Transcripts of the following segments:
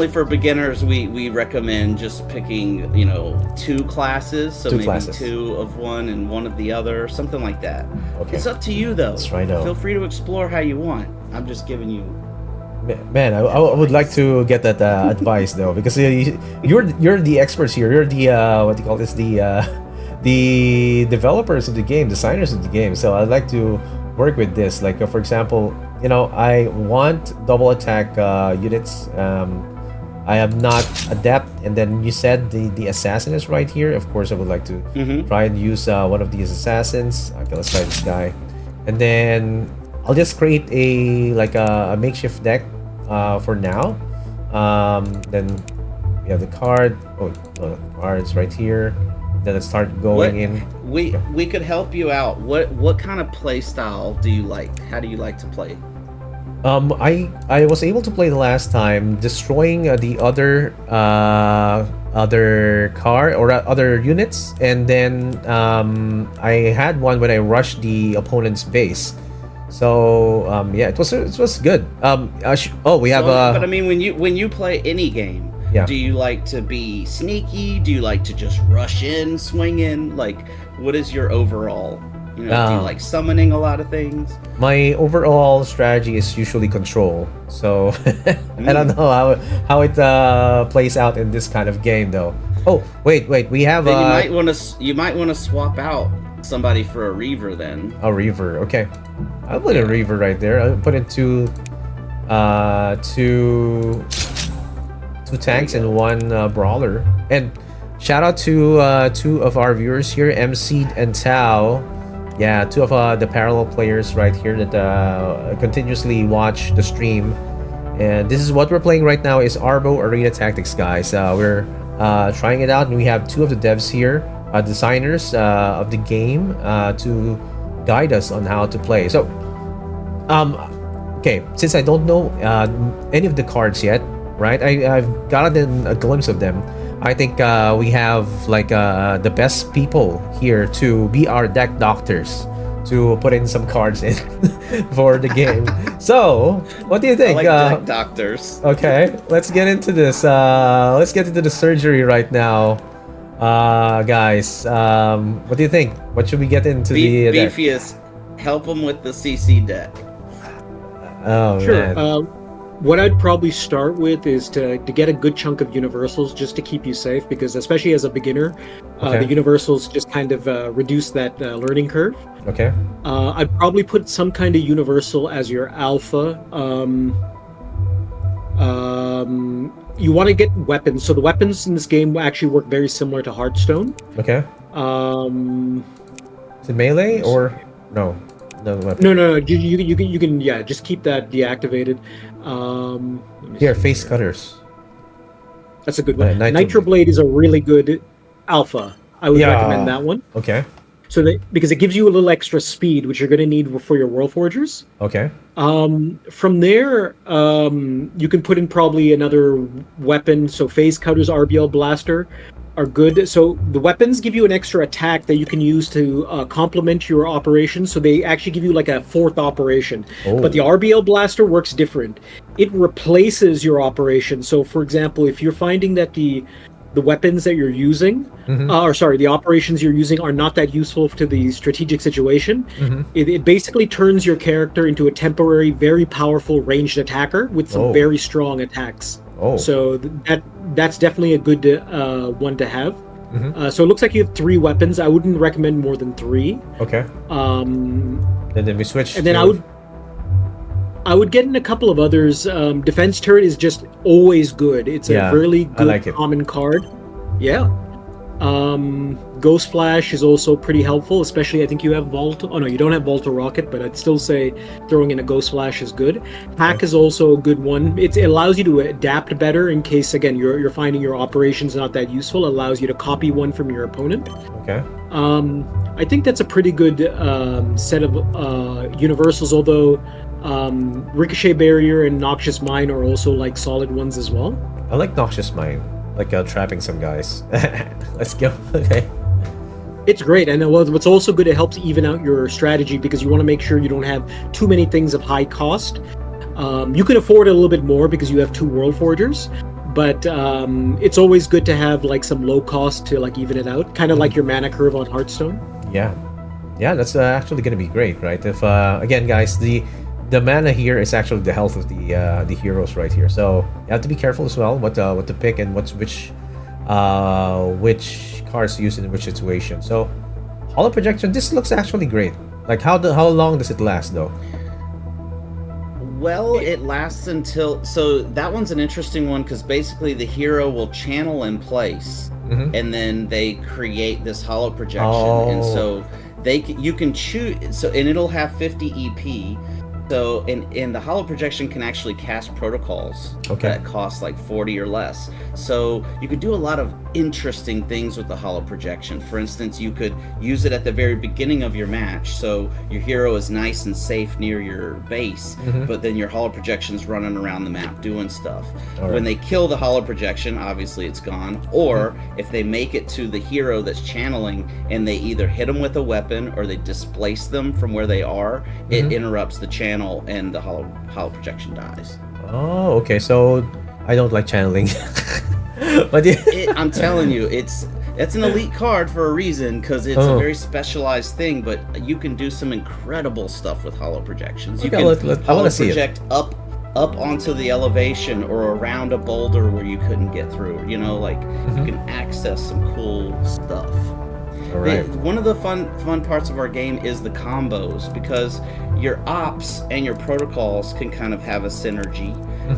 for beginners, we recommend just picking, 2 classes, so Two maybe classes. 2 of one and 1 of the other, something like that. Okay. It's up to you, though. That's right, though. Feel free to explore how you want. I'm just giving you. Man, I would like to get that advice though, because you're the experts here. You're the what do you call this? The developers of the game, designers of the game. So I'd like to work with this. Like for example, I want double attack units. I have not adept, and then you said the assassin is right here. Of course, I would like to try and use one of these assassins. Okay, let's try this guy, and then I'll just create a makeshift deck for now. Then we have the card. Oh, no, the card's right here. Then let's start going in. We could help you out. What kind of play style do you like? How do you like to play? I was able to play the last time, destroying the other car or other units, and then I had one when I rushed the opponent's base. So yeah, it was good. We have but I mean, when you play any game, yeah. Do you like to be sneaky? Do you like to just rush in, swing in? Like, what is your overall? Do you like summoning a lot of things? My overall strategy is usually control. So I don't know how it plays out in this kind of game though. Oh wait, we have. Then you might want to swap out somebody for a Reaver then. A Reaver, okay. I'll put a Reaver right there. I'll put in two tanks and one brawler. And shout out to 2 of our viewers here, MC and Tao. Yeah, 2 of the parallel players right here that continuously watch the stream. And this is what we're playing right now is ARBO Arena Tactics, guys. We're trying it out, and we have 2 of the devs here, designers of the game, to guide us on how to play. So okay, since I don't know any of the cards yet, right, I've gotten a glimpse of them. I think we have the best people here to be our deck doctors, to put in some cards in for the game. So what do you think? I like deck doctors. Okay, let's get into this. Let's get into the surgery right now. Guys, what do you think? What should we get into the deck? Beefius, help him with the CC deck. Oh, sure. man. What I'd probably start with is to get a good chunk of universals just to keep you safe, because especially as a beginner, the universals just kind of reduce that learning curve. Okay. I'd probably put some kind of universal as your alpha. You want to get weapons. So the weapons in this game actually work very similar to Hearthstone. Okay. Is it melee or no? No. You can just keep that deactivated. Here, face cutters. That's a good one. Nitro Blade is a really good alpha. I would recommend that one. Okay. So because it gives you a little extra speed, which you're going to need for your World Forgers. Okay. From there, you can put in probably another weapon. So phase cutters, RBL blaster are good. So the weapons give you an extra attack that you can use to complement your operation. So they actually give you like a 4th operation. Oh. But the RBL blaster works different. It replaces your operation. So for example, if you're finding that the weapons that you're using, the operations you're using are not that useful to the strategic situation, it basically turns your character into a temporary, very powerful ranged attacker with some very strong attacks. So that's definitely a good one to have. So it looks like you have 3 weapons. I wouldn't recommend more than 3. Okay. And then we switch. And then I would get in a couple of others. Defense turret is just always good. It's a really good common card. Yeah. Ghost Flash is also pretty helpful, especially I think you have Vault. Oh no, you don't have Volta Rocket, but I'd still say throwing in a Ghost Flash is good. Hack is also a good one. It allows you to adapt better in case, again, you're finding your operations not that useful. It allows you to copy one from your opponent. Okay. I think that's a pretty good set of universals, although Ricochet Barrier and Noxious Mine are also like solid ones as well. I like Noxious Mine, like trapping some guys. Let's go. Okay. It's great, and what's also good, it helps even out your strategy because you want to make sure you don't have too many things of high cost. You can afford a little bit more because you have 2 World Forgers, but it's always good to have like some low cost to like even it out, kind of like your mana curve on Hearthstone. Yeah, yeah, that's actually gonna be great, right? If again, guys, the mana here is actually the health of the heroes right here, so you have to be careful as well what to pick and which cards to use in which situation. So, Holo Projection, this looks actually great. Like how long does it last though? Well, it lasts until, so that one's an interesting one because basically the hero will channel in place, and then they create this holo projection, and so you can choose, so, and it'll have 50 EP. So, and the holo projection can actually cast protocols that cost like 40 or less. So you could do a lot of interesting things with the holo projection. For instance, you could use it at the very beginning of your match, so your hero is nice and safe near your base, but then your holo projection's running around the map doing stuff. When they kill the holo projection, obviously it's gone. Or if they make it to the hero that's channeling and they either hit them with a weapon or they displace them from where they are, it interrupts the channel and the holo projection dies. Oh, okay. So I don't like channeling. But I'm telling you, it's an elite card for a reason, because it's a very specialized thing. But you can do some incredible stuff with holo projections. You can holo project up onto the elevation or around a boulder where you couldn't get through. You know, like you can access some cool stuff. All right. One of the fun parts of our game is the combos, because your ops and your protocols can kind of have a synergy,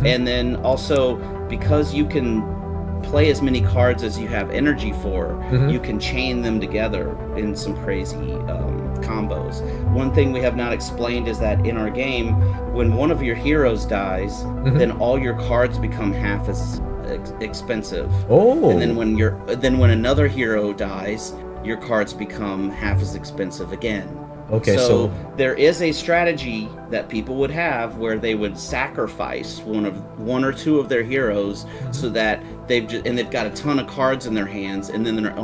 and then also because you can play as many cards as you have energy for, you can chain them together in some crazy combos. One thing we have not explained is that in our game, when one of your heroes dies, then all your cards become half as expensive. Oh. And then when another hero dies, your cards become half as expensive again. Okay, so there is a strategy that people would have where they would sacrifice one or two of their heroes, so that they've got a ton of cards in their hands, and then they're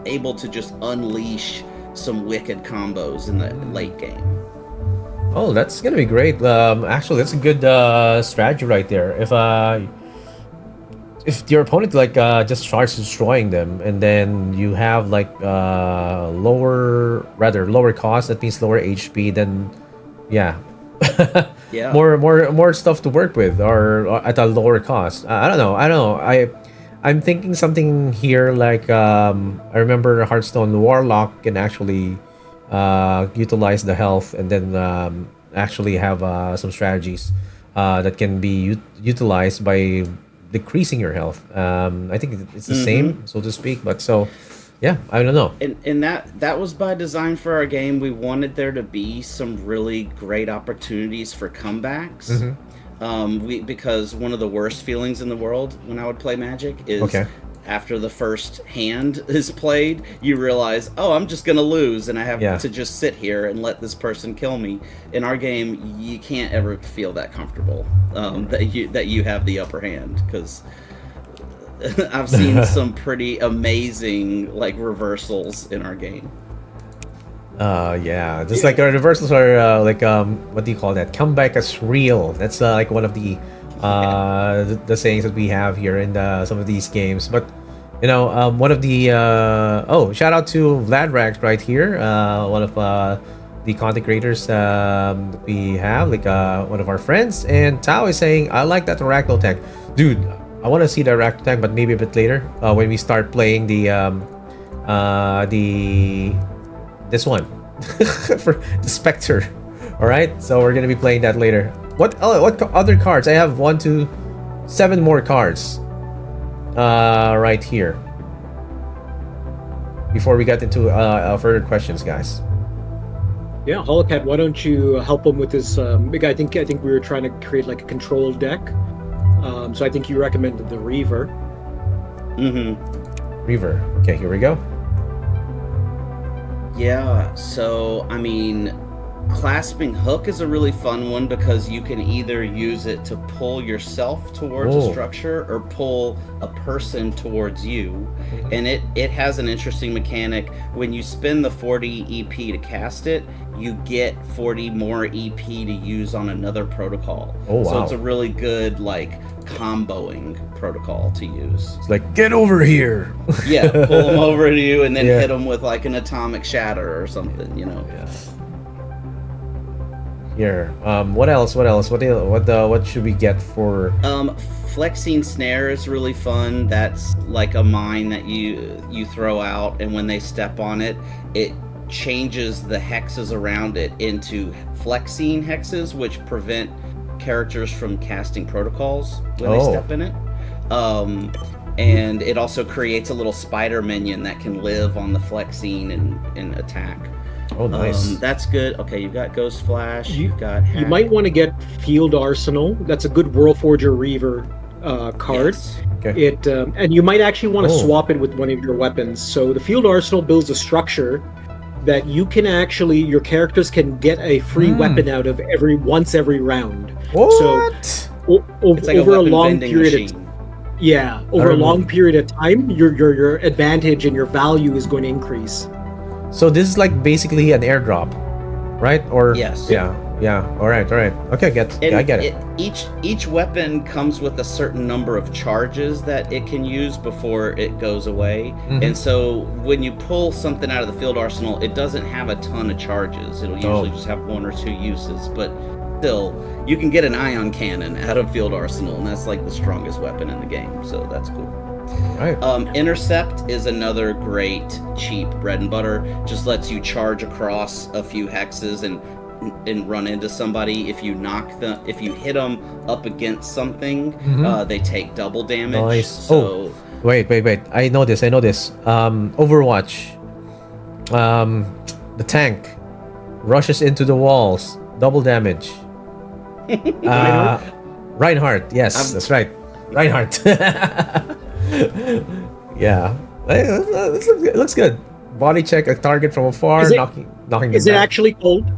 able to just unleash some wicked combos in the late game. Oh, that's gonna be great. Actually, that's a good strategy right there. If your opponent just starts destroying them, and then you have lower cost, that means lower HP, then yeah. more stuff to work with, or at a lower cost. I don't know. I'm thinking something here like I remember Hearthstone Warlock can actually utilize the health, and then actually have some strategies that can be utilized by decreasing your health. I think it's the same, so to speak, but so yeah, I don't know. And that was by design for our game. We wanted there to be some really great opportunities for comebacks. Because one of the worst feelings in the world when I would play Magic is after the first hand is played, you realize, oh, I'm just gonna lose, and I have to just sit here and let this person kill me. In our game, you can't ever feel that comfortable that you have the upper hand, because I've seen some pretty amazing reversals in our game. Just like our reversals are what do you call that? Comeback as real. That's like one of the sayings that we have here in some of these games. But one of the shout out to Vladrax right here, one of the content creators that we have, one of our friends. And Tao is saying, I like that Arachno tech, dude. I want to see the Arachno tech, but maybe a bit later when we start playing this one for the Spectre. All right, so we're gonna be playing that later. What other cards? I have 7 more cards right here before we get into further questions, guys. Yeah, Holocat, why don't you help him with this? I think we were trying to create like a control deck. So I think you recommended the Reaver. Reaver. Okay, here we go. Yeah, so I mean, Clasping hook is a really fun one because you can either use it to pull yourself towards a structure or pull a person towards you. And it has an interesting mechanic. When you spend the 40 EP to cast it, you get 40 more EP to use on another protocol. Oh, wow. So it's a really good like comboing protocol to use. It's like, get over here. Yeah, pull them over to you and then hit them with like an atomic shatter or something, you know. Yeah. Here, what else? What should we get for? Flexing snare is really fun. That's like a mine that you throw out, and when they step on it, it changes the hexes around it into flexing hexes, which prevent characters from casting protocols when they step in it. And it also creates a little spider minion that can live on the flexing and attack. Oh, nice. That's good. Okay, you've got Ghost Flash. You've got Hack. You might want to get Field Arsenal. That's a good World Forger Reaver card. Yes. Okay. It and you might actually want to swap it with one of your weapons. So the Field Arsenal builds a structure that you can actually, your characters can get a free weapon out of every round. What? So it's like over a long period of over a long period of time, your advantage and your value is going to increase. So this is like basically an airdrop, right? Or yes. Yeah. All right. Okay, I get it. Each weapon comes with a certain number of charges that it can use before it goes away. And so when you pull something out of the Field Arsenal, it doesn't have a ton of charges. It'll usually just have one or two uses, but still, you can get an ion cannon out of Field Arsenal, and that's like the strongest weapon in the game. So that's cool. Right. Intercept is another great cheap bread and butter. Just lets you charge across a few hexes and run into somebody. If you hit them up against something, they take double damage. Nice. So wait. I know this. Overwatch. The tank rushes into the walls. Double damage. Reinhardt. Yes, that's right. Reinhardt. Yeah, it looks good. Body check a target from afar, knocking them Is it down. actually called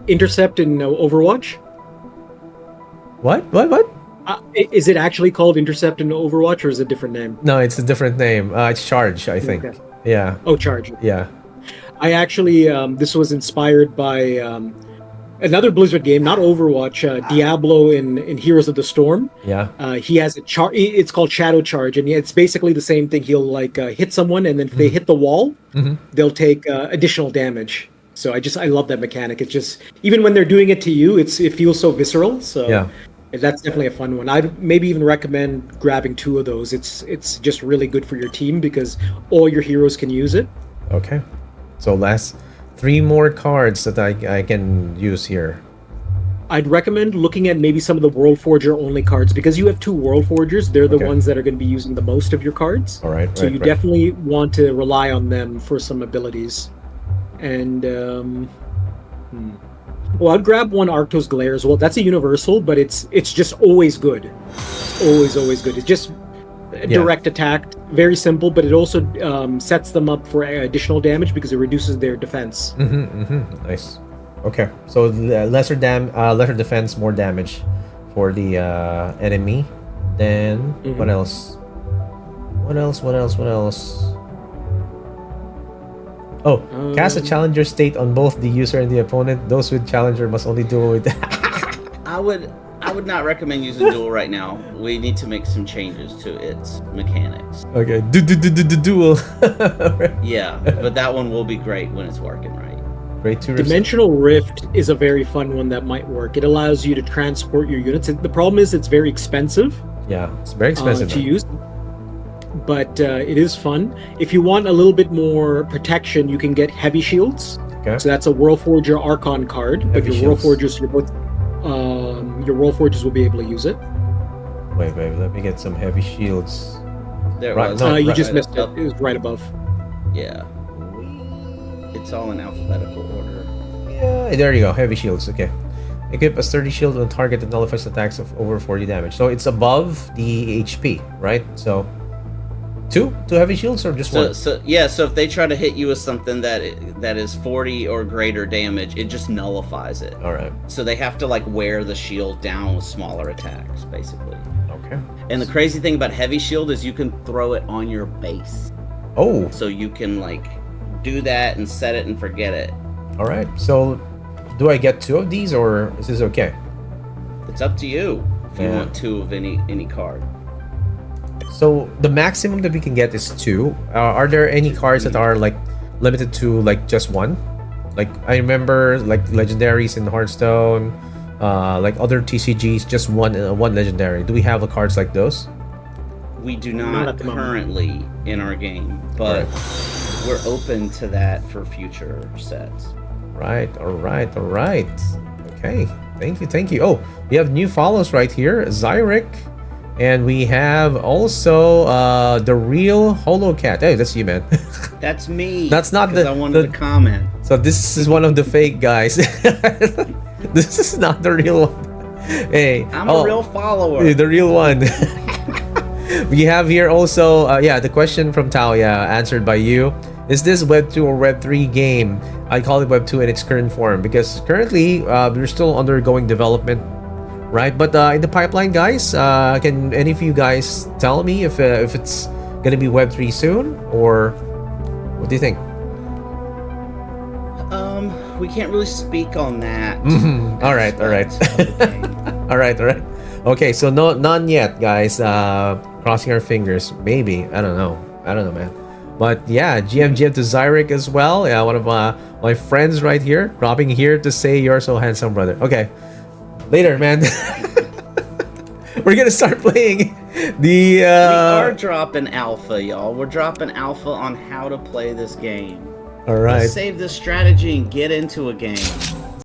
Intercept in Overwatch? What? Is it actually called Intercept in Overwatch, or is it a different name? No, it's a different name. It's Charge, I think. Okay. Yeah. Oh, Charge. Yeah. I actually, this was inspired by another Blizzard game, not Overwatch, Diablo in Heroes of the Storm. Yeah. He has it's called Shadow Charge, and it's basically the same thing. He'll like hit someone, and then if they hit the wall, they'll take additional damage. So I love that mechanic. It's just, even when they're doing it to you, it feels so visceral. So Yeah. that's definitely a fun one. I'd maybe even recommend grabbing 2 of those. It's just really good for your team because all your heroes can use it. Okay. So last 3 more cards that I can use here. I'd recommend looking at maybe some of the World Forger only cards because you have 2 World Forgers. They're the ones that are going to be using the most of your cards. All right. So you definitely want to rely on them for some abilities. And well, I'd grab one Arctos Glare as well. That's a universal, but it's just always good. It's always good. It's just direct attack, very simple, but it also sets them up for additional damage because it reduces their defense. Nice. Okay, so lesser defense, more damage for the enemy. Then what else? What else? Oh, cast a challenger state on both the user and the opponent. Those with challenger must only duel with. I would not recommend using duel right now. We need to make some changes to its mechanics. Okay, duel. Yeah, but that one will be great when it's working right. Great to Dimensional Rift is a very fun one that might work. It allows you to transport your units. The problem is it's very expensive. Yeah, it's very expensive to use. But it is fun. If you want a little bit more protection, you can get Heavy Shields. Okay. So that's a World Forger Archon card. But your World Forgers, your World Forgers will be able to use it. Wait, let me get some Heavy Shields. There right, was. no, you right, just missed it. It was right above. Yeah. It's all in alphabetical order. Yeah, there you go. Heavy Shields. Okay. Equip a sturdy shield on target that nullifies attacks of over 40 damage. So it's above the HP, right? So Two heavy shields or just one? So if they try to hit you with something that is 40 or greater damage, it just nullifies it. All right. So they have to like wear the shield down with smaller attacks, basically. Okay. And the crazy thing about heavy shield is you can throw it on your base. Oh. So you can like do that and set it and forget it. All right. So, do I get 2 of these or is this okay? It's up to you if you want 2 of any card. So the maximum that we can get is 2. Are there any cards that are like limited to like just 1? Like I remember like legendaries in Hearthstone, like other TCGs, just one legendary. Do we have the cards like those? We do not currently in our game, but we're open to that for future sets. Right. All right. Okay. Thank you. Oh, we have new follows right here, Zyric. And we have also the real Holocat. Hey, that's you, man. That's me. That's not I wanted to comment. So this is one of the fake guys. This is not the real one. Hey, I'm a real follower. The real one. We have here also, the question from Taoya answered by you. Is this Web 2 or Web 3 game? I call it Web 2 in its current form because currently we're still undergoing development. Right, but in the pipeline, guys, can any of you guys tell me if it's gonna be Web 3 soon, or what do you think? We can't really speak on that. All right. All right. Okay, so none yet, guys. Crossing our fingers. Maybe. I don't know, man. But yeah, GM to Zyric as well. Yeah, one of my friends right here, dropping here to say you're so handsome, brother. Okay. Later, man. We're gonna start playing the. We are dropping alpha, y'all. We're dropping alpha on how to play this game. All right. Let's save this strategy and get into a game.